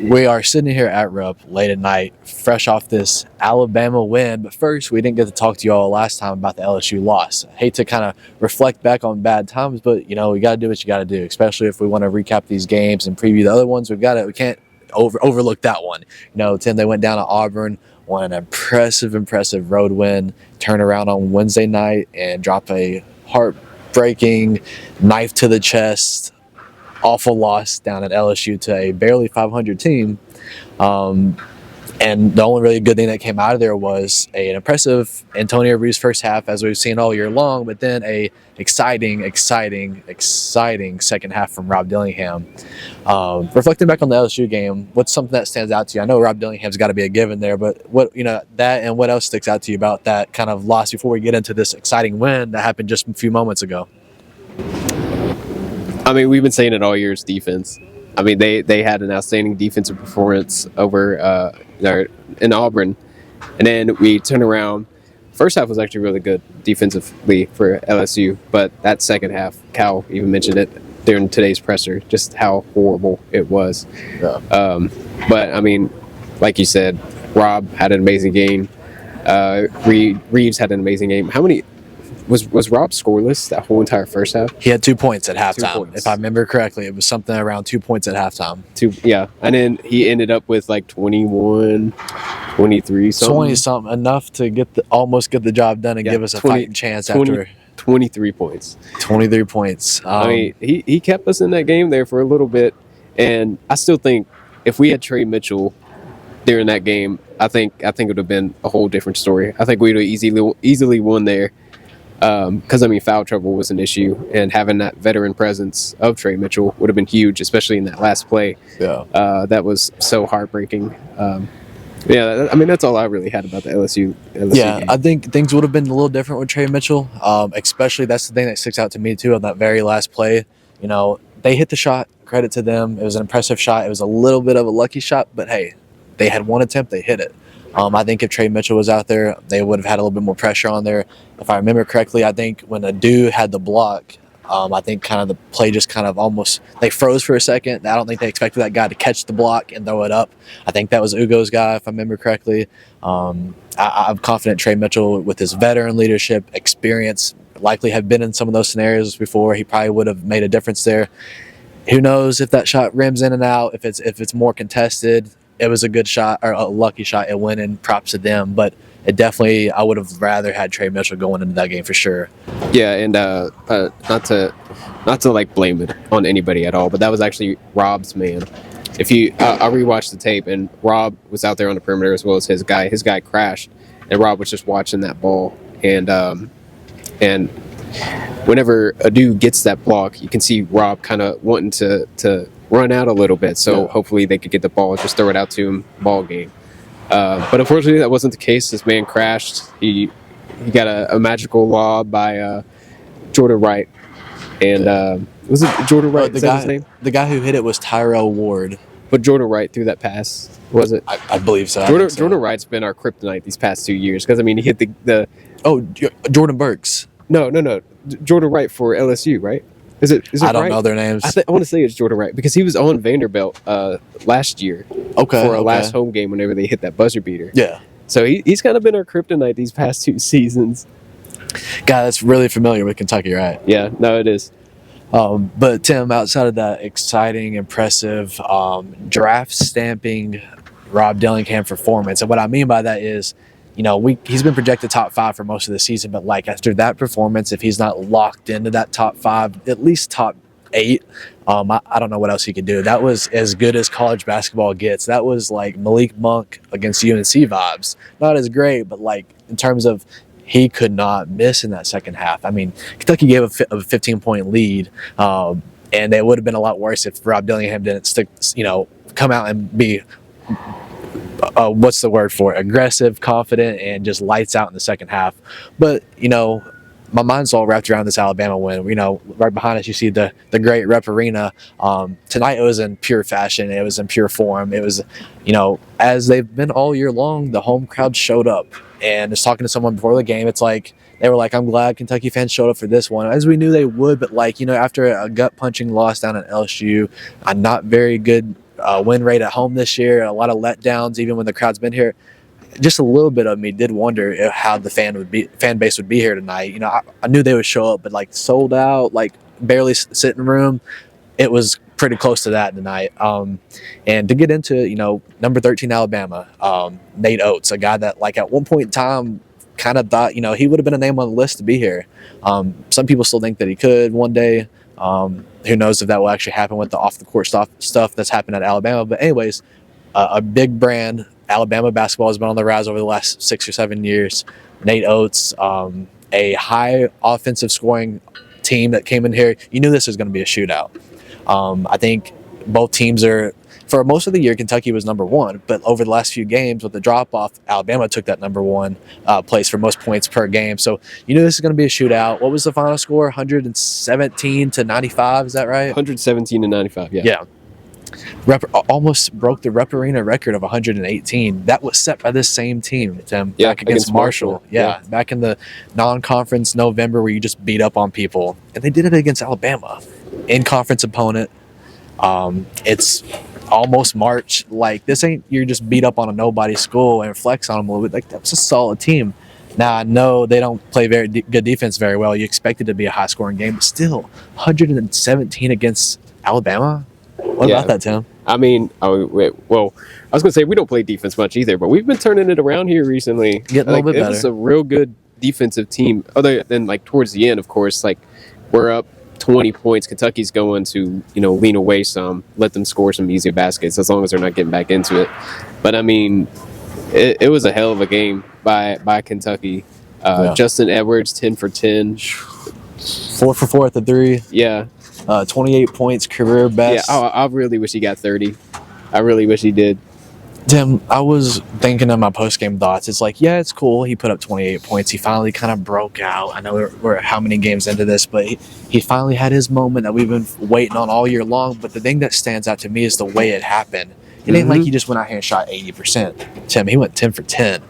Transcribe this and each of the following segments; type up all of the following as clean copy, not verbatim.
We are sitting here at Rupp late at night, fresh off this Alabama win. But first, we didn't get to talk to you all last time about the LSU loss. I hate to kind of reflect back on bad times, but we got to do what you got to do, especially if we want to recap these games and preview the other ones. We can't overlook that one. Tim, they went down to Auburn, won an impressive road win, turn around on Wednesday night and drop a heartbreaking knife to the chest awful loss down at LSU to a barely 500 team. And the only really good thing that came out of there was an impressive Antonio Reeves first half, as we've seen all year long, but then a exciting second half from Rob Dillingham. Reflecting back on the LSU game, what's something that stands out to you? I know Rob Dillingham's got to be a given there, but that and what else sticks out to you about that kind of loss before we get into this exciting win that happened just a few moments ago? I mean, we've been saying it all year, it's defense. I mean, they had an outstanding defensive performance over in Auburn. And then we turned around. First half was actually really good defensively for LSU. But that second half, Cal even mentioned it during today's presser, just how horrible it was. Yeah. But, I mean, like you said, Rob had an amazing game. Reeves had an amazing game. How many... Was Rob scoreless that whole entire first half? He had 2 points at halftime. If I remember correctly, it was something around 2 points at halftime. Yeah. And then he ended up with like 21, 23 something. 20-something, enough to almost get the job done and give us a fighting chance after 23 points. 23 points. I mean, he kept us in that game there for a little bit. And I still think if we had Trey Mitchell during that game, I think it would have been a whole different story. I think we would have easily won there. Because, I mean, foul trouble was an issue, and having that veteran presence of Trey Mitchell would have been huge, especially in that last play. Yeah. That was so heartbreaking. Yeah, I mean, that's all I really had about the LSU game. I think things would have been a little different with Trey Mitchell, especially that's the thing that sticks out to me, too, on that very last play. They hit the shot. Credit to them. It was an impressive shot. It was a little bit of a lucky shot, but, hey, they had one attempt. They hit it. I think if Trey Mitchell was out there, they would have had a little bit more pressure on there. If I remember correctly, I think when Adu had the block, I think kind of the play just kind of almost – they froze for a second. I don't think they expected that guy to catch the block and throw it up. I think that was Ugo's guy, if I remember correctly. I'm confident Trey Mitchell, with his veteran leadership experience, likely have been in some of those scenarios before. He probably would have made a difference there. Who knows if that shot rims in and out, if it's more contested. It was a good shot, or a lucky shot. It went in, props to them. But it definitely, I would have rather had Trey Mitchell going into that game for sure. Yeah, and not to like blame it on anybody at all, but that was actually Rob's man. If you, I rewatched the tape, and Rob was out there on the perimeter as well as his guy. His guy crashed, and Rob was just watching that ball. And whenever Adu gets that block, you can see Rob kind of wanting to run out a little bit, so hopefully they could get the ball and just throw it out to him, ball game. But unfortunately, that wasn't the case. This man crashed. He got a magical lob by Jordan Wright. And was it Jordan Wright? His name? The guy who hit it was Tyrell Ward. But Jordan Wright threw that pass, was it? I believe so. Jordan Wright's been our kryptonite these past 2 years, because, I mean, he hit the Jordan Burks. No. Jordan Wright for LSU, right? Is it I don't Wright? know their names. I want to say it's Jordan Wright, because he was on Vanderbilt last year for a last home game whenever they hit that buzzer beater. Yeah. So he's kind of been our kryptonite these past 2 seasons. Guy that's really familiar with Kentucky, right? Yeah, no, it is. But Tim, outside of that exciting, impressive draft stamping Rob Dillingham performance, and what I mean by that is, he's been projected top 5 for most of the season, but like after that performance, if he's not locked into that top 5, at least top 8, I don't know what else he could do. That was as good as college basketball gets. That was like Malik Monk against UNC vibes. Not as great, but like in terms of he could not miss in that second half. I mean, Kentucky gave a 15-point lead, and it would have been a lot worse if Rob Dillingham didn't come out and be what's the word for it? Aggressive, confident, and just lights out in the second half. But, my mind's all wrapped around this Alabama win. Right behind us, you see the great Rep Arena. Tonight it was in pure fashion. It was in pure form. It was, as they've been all year long, the home crowd showed up. And just talking to someone before the game, it's like, they were like, I'm glad Kentucky fans showed up for this one, as we knew they would. But after a gut-punching loss down at LSU, a not very good win rate at home this year, a lot of letdowns, even when the crowd's been here. Just a little bit of me did wonder how the fan base would be here tonight. You know, I knew they would show up, but like sold out, like barely sitting room. It was pretty close to that tonight. And to get into, you know, number 13 Alabama, Nate Oates, a guy that like at one point in time kind of thought, you know, he would have been a name on the list to be here. Some people still think that he could one day. Who knows if that will actually happen with the off the court stuff that's happened at Alabama. But anyways, a big brand. Alabama basketball has been on the rise over the last 6 or 7 years. Nate Oates, a high offensive scoring team that came in here. You knew this was going to be a shootout. I think both teams are, for most of the year, Kentucky was number one, but over the last few games with the drop-off, Alabama took that number one place for most points per game. So you knew this is going to be a shootout. What was the final score? 117-95, is that right? 117-95, yeah. Yeah. Almost broke the Rep Arena record of 118. That was set by this same team, Tim, back against Marshall. Yeah, back in the non-conference November where you just beat up on people. And they did it against Alabama, in-conference opponent. It's almost March. Like, this ain't you're just beat up on a nobody school and flex on them a little bit. Like, that was a solid team. Now, I know they don't play very good defense very well. You expect it to be a high-scoring game, but still, 117 against Alabama? What about that, Tim? I mean, I was going to say we don't play defense much either, but we've been turning it around here recently. Getting a little bit better. It was a real good defensive team, other than like towards the end, of course. Like, we're up 20 points. Kentucky's going to, you know, lean away some, let them score some easy baskets as long as they're not getting back into it. But I mean, it was a hell of a game by Kentucky. Justin Edwards, 10 for 10. 4 for 4 at the three. Yeah. 28 points, career best. Yeah, I really wish he got 30. I really wish he did. Tim, I was thinking of my post-game thoughts. It's like, yeah, it's cool. He put up 28 points. He finally kind of broke out. I know we're how many games into this, but he finally had his moment that we've been waiting on all year long. But the thing that stands out to me is the way it happened. It ain't like he just went out here and shot 80%. Tim, he went 10 for 10.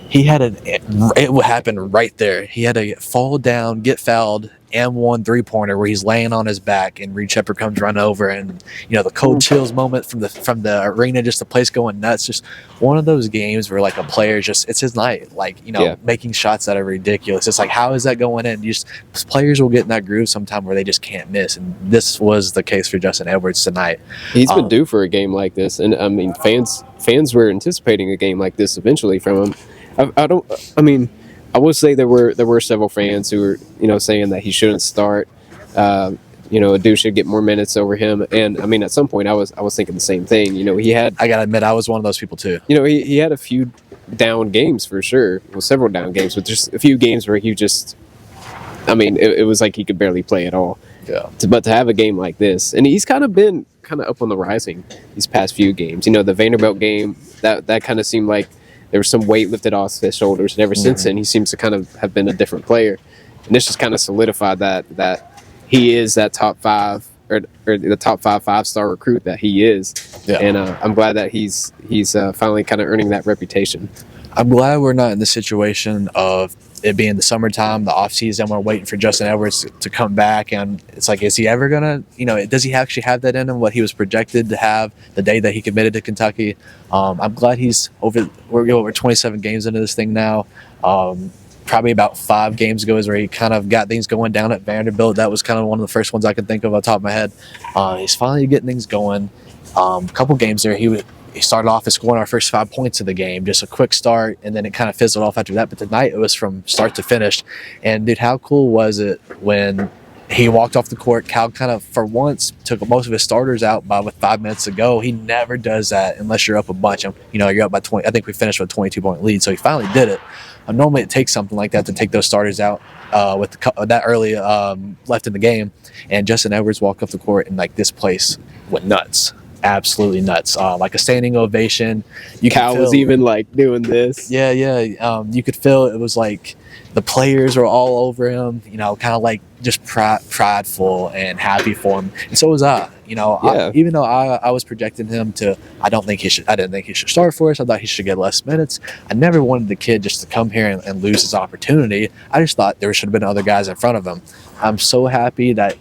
He had it would happen right there. He had to fall down, get fouled, and one three-pointer where he's laying on his back and Reed Shepherd comes run over, and you know the cold chills moment from the arena, just the place going nuts. Just one of those games where like a player just it's his night, like making shots that are ridiculous. It's like, how is that going in? Players will get in that groove sometime where they just can't miss, and this was the case for Justin Edwards tonight. He's been due for a game like this, and I mean fans were anticipating a game like this eventually from him. I will say there were several fans who were, saying that he shouldn't start. Adu should get more minutes over him. And I mean, at some point I was thinking the same thing. I gotta admit, I was one of those people too. He had a few down games for sure. Well, several down games, but just a few games where he just, it was like he could barely play at all. Yeah. But to have a game like this, and he's kind of been up on the rising these past few games. The Vanderbilt game, that kind of seemed like there was some weight lifted off his shoulders, and ever since then, he seems to kind of have been a different player. And this just kind of solidified that he is that top five or the top five-star recruit that he is. Yeah. And I'm glad that he's finally kind of earning that reputation. I'm glad we're not in the situation of it being the summertime, the off season, we're waiting for Justin Edwards to come back, and it's like, is he ever gonna, does he actually have that in him? What he was projected to have the day that he committed to Kentucky. I'm glad he's over. We're over 27 games into this thing now. Probably about 5 games ago is where he kind of got things going down at Vanderbilt. That was kind of one of the first ones I could think of off the top of my head. He's finally getting things going. A couple games there, he started off as scoring our first 5 points of the game, just a quick start, and then it kind of fizzled off after that. But tonight it was from start to finish. And dude, how cool was it when he walked off the court? Cal kind of, for once, took most of his starters out with 5 minutes to go. He never does that unless you're up a bunch. You're up by 20. I think we finished with a 22-point lead, so he finally did it. Normally it takes something like that to take those starters out with that early left in the game. And Justin Edwards walked off the court, and like this place went nuts. Absolutely nuts. Like a standing ovation. Cal was even like doing this. Yeah. You could feel it was like the players were all over him, kind of like just prideful and happy for him. And so was I. Even though I was projecting him to, I didn't think he should start for us. I thought he should get less minutes. I never wanted the kid just to come here and lose his opportunity. I just thought there should have been other guys in front of him. I'm so happy that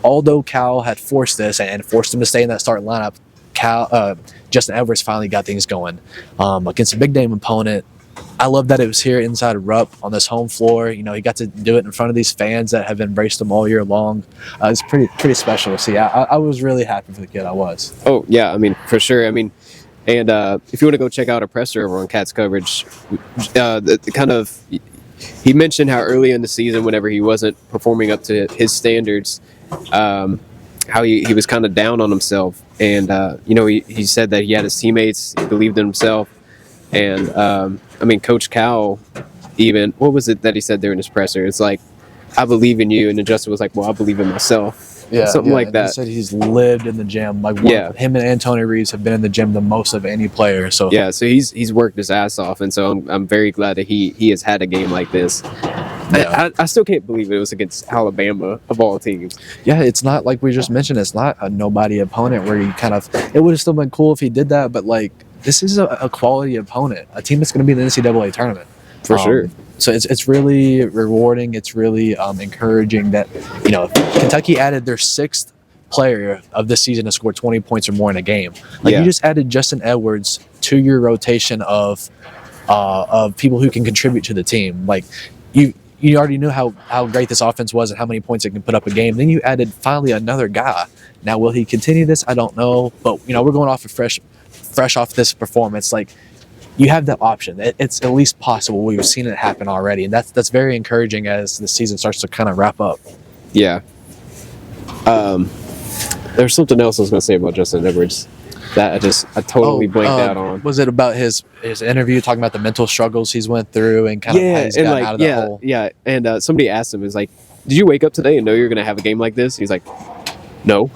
although Cal had forced this and forced him to stay in that starting lineup, Justin Edwards finally got things going against a big name opponent. I love that it was here inside Rupp on this home floor. You know, he got to do it in front of these fans that have embraced him all year long. It's pretty special to see. I was really happy for the kid. I was. Oh yeah, I mean for sure. I mean, and if you want to go check out a presser over on Cats coverage, he mentioned how early in the season, whenever he wasn't performing up to his standards, how he was kind of down on himself, and he said that he had his teammates, he believed in himself, and I mean, Coach Cal, even, what was it that he said during his presser? It's like, I believe in you, and then Justin was like, well, I believe in myself. Something like that. He said he's lived in the gym. Him and Antonio Reeves have been in the gym the most of any player. So so he's worked his ass off, and so I'm very glad that he has had a game like this. Yeah. I still can't believe it was against Alabama of all teams. Yeah, it's not like we just mentioned. It's not a nobody opponent where you it would have still been cool if he did that, but like this is a quality opponent, a team that's going to be in the NCAA tournament for sure. So it's really rewarding. It's really encouraging that, Kentucky added their sixth player of this season to score 20 points or more in a game. You just added Justin Edwards to your rotation of people who can contribute to the team. Like you already knew how great this offense was and how many points it can put up a game. Then you added finally another guy. Now will he continue this? I don't know, but we're going off fresh off this performance. Like, you have that option. It's at least possible. We've seen it happen already, and that's very encouraging as the season starts to kind of wrap up. Yeah. There's something else I was going to say about Justin Edwards that I totally blanked out on. Was it about his interview talking about the mental struggles he's went through and kind of how he's gotten out of that hole? Yeah, and somebody asked him, is like, did you wake up today and know you're going to have a game like this? He's like, no.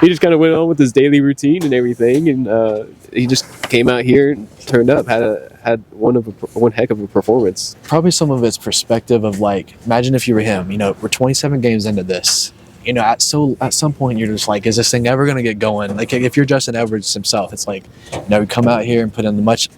He just kind of went on with his daily routine and everything, and he just came out here and turned up, had one heck of a performance. Probably some of its perspective of, like, imagine if you were him. We're 27 games into this. At some point you're just like, is this thing ever going to get going? Like, if you're Justin Edwards himself, it's like, you come out here and put in much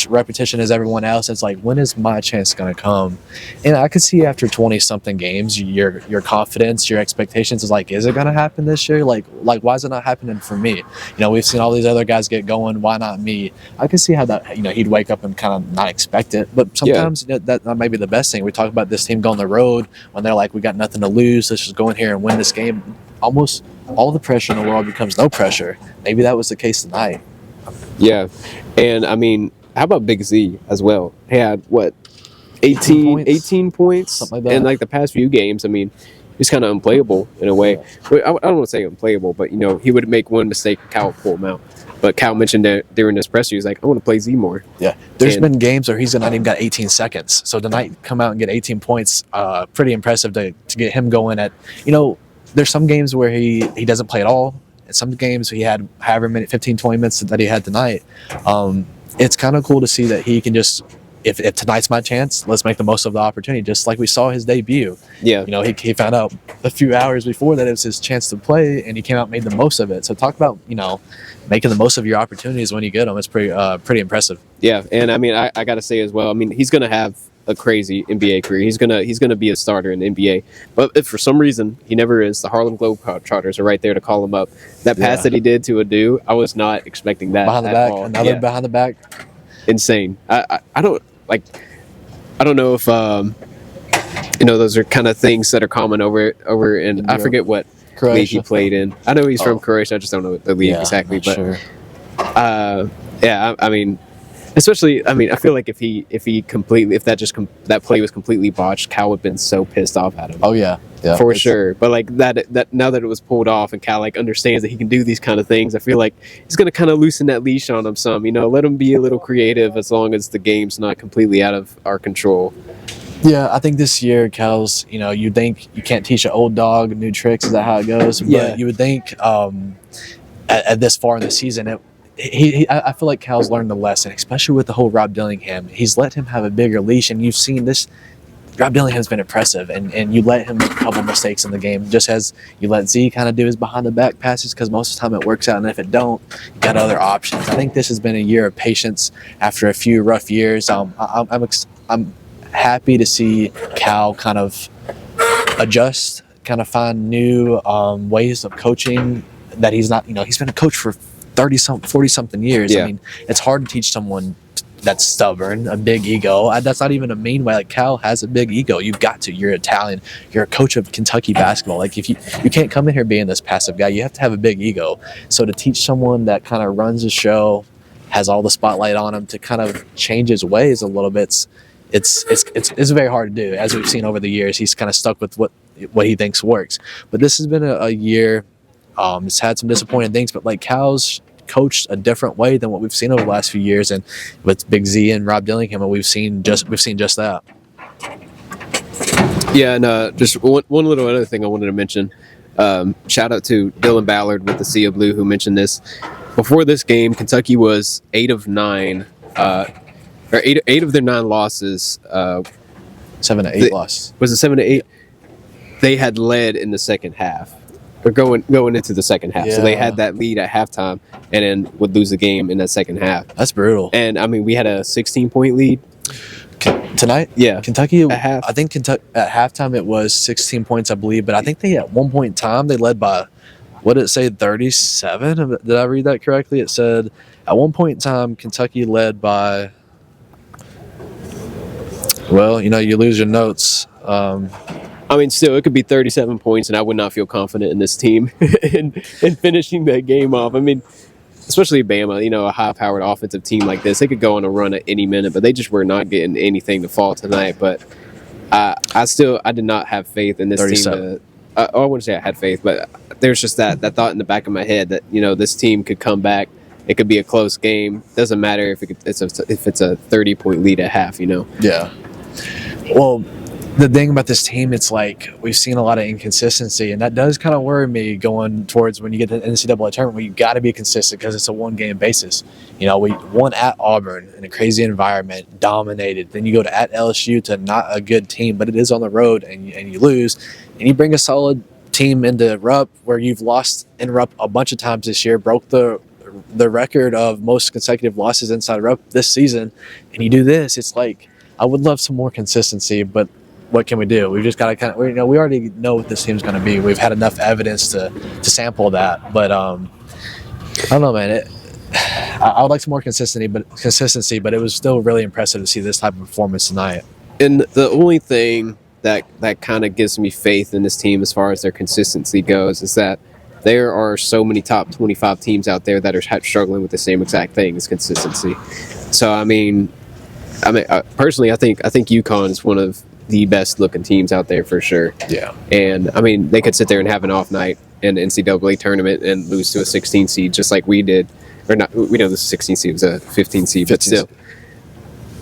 repetition as everyone else. It's like, when is my chance going to come? And I could see after 20 something games, your confidence, your expectations is like, is it going to happen this year? Like why is it not happening for me? We've seen all these other guys get going. Why not me? I could see how that, he'd wake up and kind of not expect it. But sometimes that might be the best thing. We talk about this team going on the road when they're like, we got nothing to lose. Let's just go in here and win this game. Almost all the pressure in the world becomes no pressure. Maybe that was the case tonight. Yeah. And I mean, how about Big Z as well? He had 18 points? Something like that. And like the past few games, I mean, he's kind of unplayable in a way. I don't want to say unplayable, but he would make one mistake and Cal would pull him out. But Cal mentioned that during this presser, he was like, I want to play Z more. Yeah. There's been games where he's not even got 18 seconds. So tonight, come out and get 18 points, pretty impressive to get him going at, there's some games where he doesn't play at all. And some games he had however many, 15, 20 minutes that he had tonight. It's kind of cool to see that he can just, if tonight's my chance, let's make the most of the opportunity. Just like we saw his debut. Yeah. He found out a few hours before that it was his chance to play, and he came out and made the most of it. So talk about, making the most of your opportunities when you get them. It's pretty impressive. Yeah, and I mean, I got to say as well, I mean, he's going to have a crazy NBA career. He's gonna be a starter in the NBA. But if for some reason he never is, the Harlem Globetrotters are right there to call him up. That pass that he did to Adu, I was not expecting that. Behind the back, another behind the back. Insane. I don't know if those are kind of things that are common over in I forget what league he played in. I know he's from Croatia. I just don't know the league exactly. But sure. I mean. Especially, I mean, I feel like if that play was completely botched, Cal would have been so pissed off at him. Oh yeah, for sure. But like that now that it was pulled off and Cal understands that he can do these kind of things, I feel like he's gonna kind of loosen that leash on him some. Let him be a little creative as long as the game's not completely out of our control. Yeah, I think this year Cal's, you think you can't teach an old dog new tricks. Is that how it goes? But you would think at this far in the season, I feel like Cal's learned the lesson, especially with the whole Rob Dillingham. He's let him have a bigger leash, and you've seen this. Rob Dillingham's been impressive, and you let him make a couple mistakes in the game, just as you let Z kind of do his behind-the-back passes, because most of the time it works out, and if it don't, you got other options. I think this has been a year of patience after a few rough years. I'm happy to see Cal kind of adjust, kind of find new ways of coaching that he's not. He's been a coach for 40 something years. Yeah. I mean, it's hard to teach someone that's stubborn, a big ego. That's not even a mean way. Like, Cal has a big ego. You've got to. You're Italian. You're a coach of Kentucky basketball. Like, if you can't come in here being this passive guy, you have to have a big ego. So to teach someone that kind of runs the show, has all the spotlight on him, to kind of change his ways a little bit, it's very hard to do. As we've seen over the years, he's kind of stuck with what he thinks works. But this has been a year. It's had some disappointing things, but like, Cal's coached a different way than what we've seen over the last few years, and with Big Z and Rob Dillingham, and we've seen just that. Yeah, and just one little other thing I wanted to mention. Shout out to Dylan Ballard with the Sea of Blue, who mentioned this. Before this game, Kentucky was 8 of 9, or 8 of their 9 losses. 7 to 8 losses. Was it 7 to 8? They had led in the second half. Or going into the second half. Yeah. So they had that lead at halftime and then would lose the game in that second half. That's brutal. And I mean, we had a 16-point lead tonight. Yeah. Kentucky at half. I think Kentucky at halftime it was 16 points, I believe, but I think they at one point in time they led by, what did it say, 37? Did I read that correctly? It said at one point in time Kentucky led by, well, you lose your notes. I mean, still, it could be 37 points, and I would not feel confident in this team in finishing that game off. I mean, especially Bama, a high-powered offensive team like this, they could go on a run at any minute, but they just were not getting anything to fall tonight. But I did not have faith in this 37. team. I wouldn't say I had faith, but there's just that thought in the back of my head that, this team could come back. It could be a close game. Doesn't matter if it's a 30-point lead at half, Yeah. Well, the thing about this team, it's like we've seen a lot of inconsistency, and that does kind of worry me going towards when you get to the NCAA tournament, where you got to be consistent because it's a one-game basis. We won at Auburn in a crazy environment, dominated. Then you go to at LSU to not a good team, but it is on the road, and you lose. And you bring a solid team into Rupp, where you've lost in Rupp a bunch of times this year, broke the record of most consecutive losses inside Rupp this season, and you do this. It's like, I would love some more consistency, but what can we do? We've just got to we already know what this team's going to be. We've had enough evidence to sample that, but I don't know, man. I would like some more consistency, but it was still really impressive to see this type of performance tonight. And the only thing that kind of gives me faith in this team as far as their consistency goes is that there are so many top 25 teams out there that are struggling with the same exact thing as consistency. So I mean, personally, I think UConn is one of the best looking teams out there for sure. Yeah. And I mean, they could sit there and have an off night in the NCAA tournament and lose to a 16 seed just like we did. Or not, we know this 16 seed was a 15 seed, but still.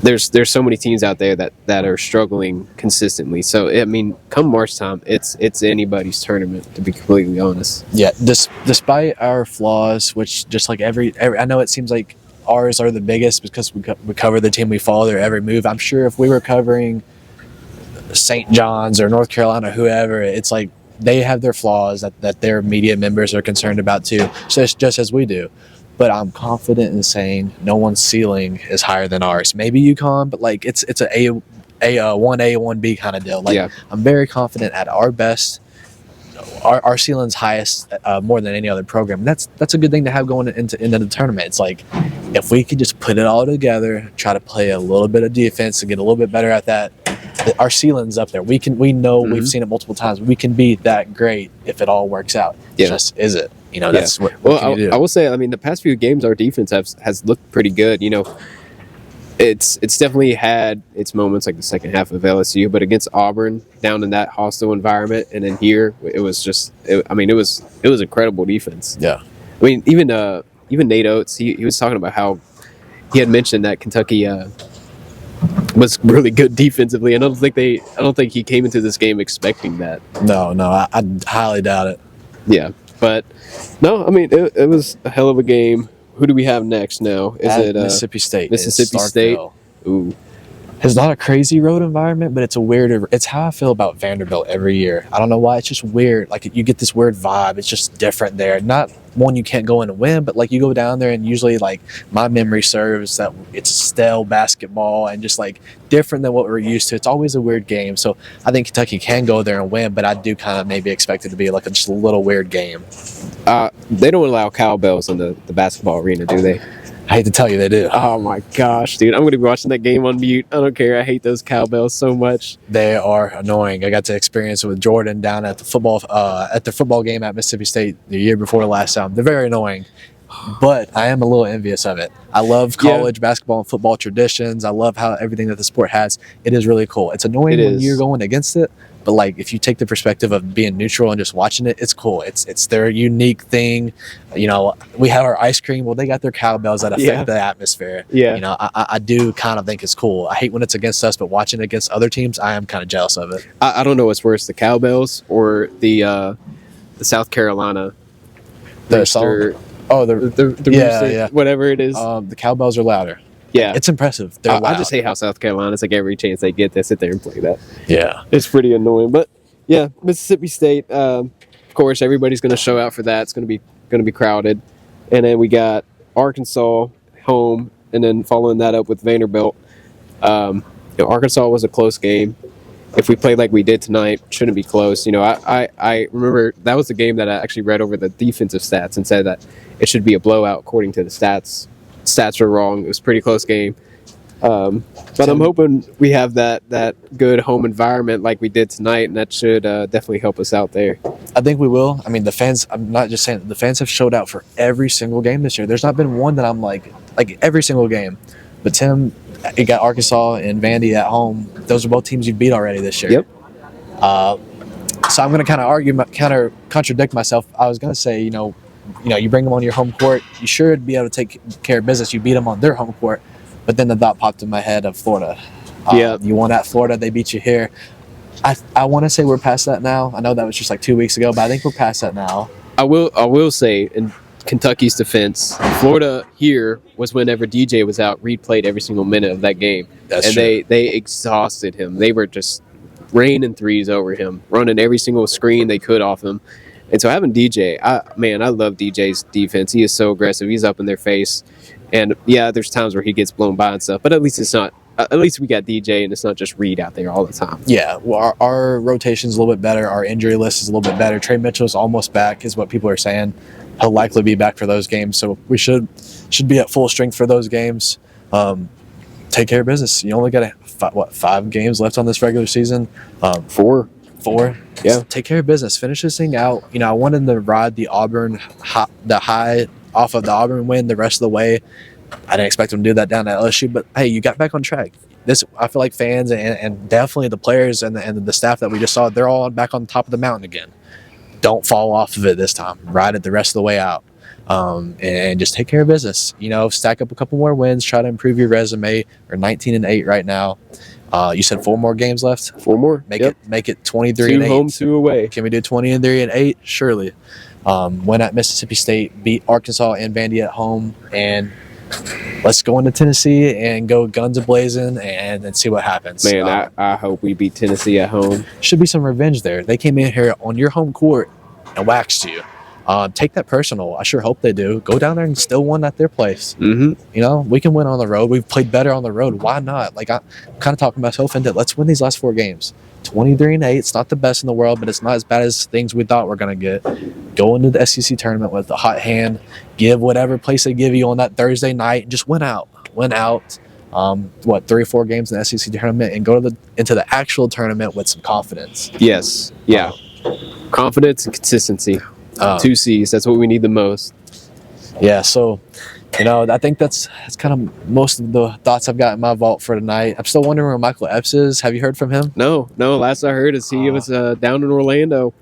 There's so many teams out there that are struggling consistently. So I mean, come March time, it's anybody's tournament, to be completely honest. Yeah, despite our flaws, which just like every I know it seems like ours are the biggest because we cover the team, we follow their every move. I'm sure if we were covering St. John's or North Carolina, whoever, it's like they have their flaws that their media members are concerned about too, just as we do. But I'm confident in saying no one's ceiling is higher than ours. Maybe UConn, but like it's a 1A, 1B kind of deal. Like, yeah. I'm very confident at our best. Our ceiling's highest more than any other program. That's a good thing to have going into the tournament. It's like if we could just put it all together, try to play a little bit of defense and get a little bit better at that. Our ceiling's up there. We know we've seen it multiple times. We can be that great if it all works out. Yeah. Just is it? That's what can you do? I will say, I mean, the past few games, our defense has looked pretty good. It's definitely had its moments, like the second half of LSU, but against Auburn, down in that hostile environment, and then here, it was incredible defense. Yeah. I mean, even Nate Oates, he was talking about how he had mentioned that Kentucky was really good defensively, and I don't think he came into this game expecting that. No, I highly doubt it. Yeah, but no, I mean, it was a hell of a game. Who do we have next now? Is it Mississippi State? Mississippi State. Ooh. It's not a crazy road environment, but it's a weird. It's how I feel about Vanderbilt every year. I don't know why. It's just weird. Like you get this weird vibe. It's just different there. Not one you can't go in and win, but like you go down there and usually like my memory serves that it's stale basketball and just like different than what we're used to. It's always a weird game. So I think Kentucky can go there and win, but I do kind of maybe expect it to be like just a little weird game. They don't allow cowbells in the basketball arena, do they? I hate to tell you, they do. Oh my gosh, dude! I'm gonna be watching that game on mute. I don't care. I hate those cowbells so much. They are annoying. I got to experience it with Jordan down at the football game at Mississippi State the year before last time. They're very annoying, but I am a little envious of it. I love college basketball and football traditions. I love how everything that the sport has. It is really cool. It's annoying when you're going against it, but like if you take the perspective of being neutral and just watching it, it's cool. It's their unique thing. You know, we have our ice cream. Well, they got their cowbells that affect the atmosphere. Yeah. You know, I do kind of think it's cool. I hate when it's against us, but watching it against other teams, I am kind of jealous of it. I don't know what's worse, the cowbells or the South Carolina. The whatever it is. The cowbells are louder. Yeah, it's impressive. They're loud. I just hate how South Carolina's like every chance they get, they sit there and play that. Yeah, it's pretty annoying. But yeah, Mississippi State. Of course, everybody's going to show out for that. It's going to be crowded, and then we got Arkansas home, and then following that up with Vanderbilt. Arkansas was a close game. If we played like we did tonight, shouldn't be close. You know, I remember that was the game that I actually read over the defensive stats and said that it should be a blowout according to the stats. Stats are wrong. It was a pretty close game. But I'm hoping we have that good home environment like we did tonight, and that should definitely help us out there. I think we will. I mean, the fans, I'm not just saying, the fans have showed out for every single game this year. There's not been one that I'm like every single game. But Tim, you got Arkansas and Vandy at home. Those are both teams you've beat already this year. Yep. So I'm going to kind of contradict myself. I was going to say, you bring them on your home court, you should be able to take care of business. You beat them on their home court. But then the thought popped in my head of Florida. You won at Florida, they beat you here. I want to say we're past that now. I know that was just like 2 weeks ago, but I think we're past that now. I will say, in Kentucky's defense, Florida here was whenever DJ was out, Reed played every single minute of that game. That's true. They exhausted him. They were just raining threes over him, running every single screen they could off him. And so having DJ, I love DJ's defense. He is so aggressive. He's up in their face. And yeah, there's times where he gets blown by and stuff, but at least it's not. At least we got DJ, and it's not just Reed out there all the time. Yeah, well, our rotation's a little bit better. Our injury list is a little bit better. Trey Mitchell's almost back, is what people are saying. He'll likely be back for those games, so we should be at full strength for those games. Take care of business. You only got 5 games left on this regular season. 4. Yeah. Take care of business. Finish this thing out. I wanted to ride the Auburn high off of the Auburn win the rest of the way. I didn't expect them to do that down at LSU, but hey, you got back on track. I feel like fans and definitely the players and the staff that we just saw, they're all back on the top of the mountain again. Don't fall off of it this time. Ride it the rest of the way out, and just take care of business. Stack up a couple more wins. Try to improve your resume. We're 19-8 right now. You said 4 more games left. 4 more. Make it 23-8. 2 home, 2 away. Can we do 20-8? Surely. Win at Mississippi State, beat Arkansas and Vandy at home, and let's go into Tennessee and go guns a-blazing and then see what happens. Man, I hope we beat Tennessee at home. Should be some revenge there. They came in here on your home court and waxed you. Take that personal. I sure hope they do. Go down there and still win at their place. Mm-hmm. We can win on the road. We've played better on the road. Why not? I'm kind of talking myself into it. Let's win these last 4 games. 23-8. It's not the best in the world, but it's not as bad as things we thought we're going to get. Go into the SEC tournament with a hot hand. Give whatever place they give you on that Thursday night and just win out. 3 or 4 games in the SEC tournament and go into the actual tournament with some confidence. Yes. Yeah. Confidence and consistency. 2 C's. That's what we need the most. Yeah. So, I think that's kind of most of the thoughts I've got in my vault for tonight. I'm still wondering where Michael Epps is. Have you heard from him? No. Last I heard is he was down in Orlando.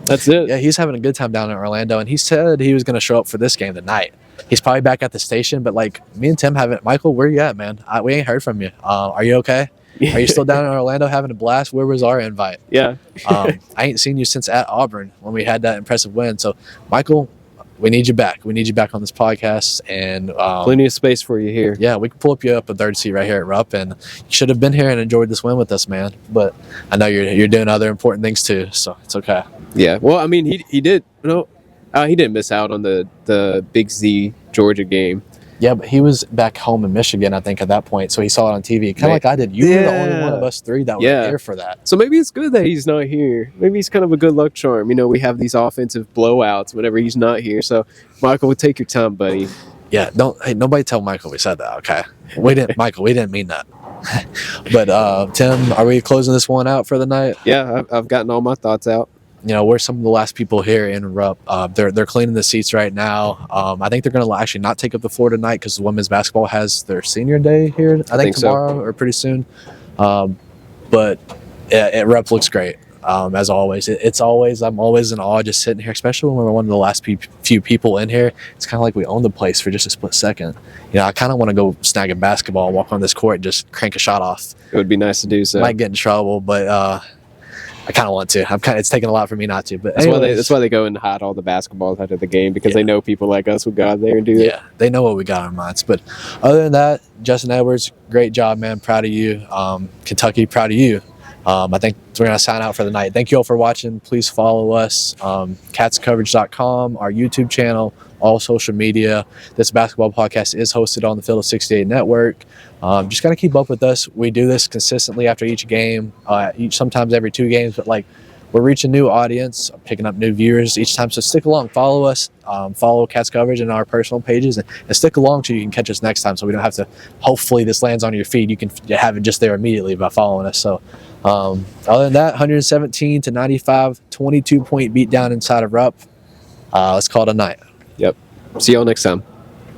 That's it. Yeah, he's having a good time down in Orlando, and he said he was going to show up for this game tonight. He's probably back at the station, but me and Tim haven't. Michael, where you at, man? We ain't heard from you. Are you okay? Are you still down in Orlando having a blast? Where was our invite? Yeah. I ain't seen you since at Auburn when we had that impressive win. So, Michael, we need you back. We need you back on this podcast. And plenty of space for you here. Yeah, we can pull up you up a third seat right here at Rupp, and you should have been here and enjoyed this win with us, man. But I know you're doing other important things too, so it's okay. Yeah, well, I mean, he did, he didn't miss out on the Big Z Georgia game. Yeah, but he was back home in Michigan, I think, at that point, so he saw it on TV, kind of like I did. You were the only one of us three that was here for that. So maybe it's good that he's not here. Maybe he's kind of a good luck charm. We have these offensive blowouts whenever he's not here. So, Michael, take your time, buddy. Yeah, nobody tell Michael we said that, okay? Michael, we didn't mean that. But, Tim, are we closing this one out for the night? Yeah, I've gotten all my thoughts out. We're some of the last people here in Rupp. They're cleaning the seats right now. I think they're going to actually not take up the floor tonight because women's basketball has their senior day here. I think tomorrow or pretty soon. But Rupp looks great as always. I'm always in awe just sitting here, especially when we're one of the last few people in here. It's kind of like we own the place for just a split second. I kind of want to go snag a basketball, walk on this court, and just crank a shot off. It would be nice to do so. Might get in trouble, but. I kind of want to. It's taking a lot for me not to. But that's why they go and hide all the basketballs after the game because they know people like us would go out there and do that. Yeah, they know what we got in our minds. But other than that, Justin Edwards, great job, man. Proud of you. Kentucky, proud of you. I think we're going to sign out for the night. Thank you all for watching. Please follow us, catscoverage.com, our YouTube channel, all social media. This basketball podcast is hosted on the Field of 68 network. Just got to keep up with us. We do this consistently after each game, sometimes every 2 games, but we're reaching new audience, picking up new viewers each time. So stick along, follow us, follow Cats Coverage and our personal pages, and stick along so you can catch us next time. So we don't have to. Hopefully, this lands on your feed. You can have it just there immediately by following us. So other than that, 117-95, 22-point beat down inside of Rupp. Let's call it a night. Yep. See y'all next time.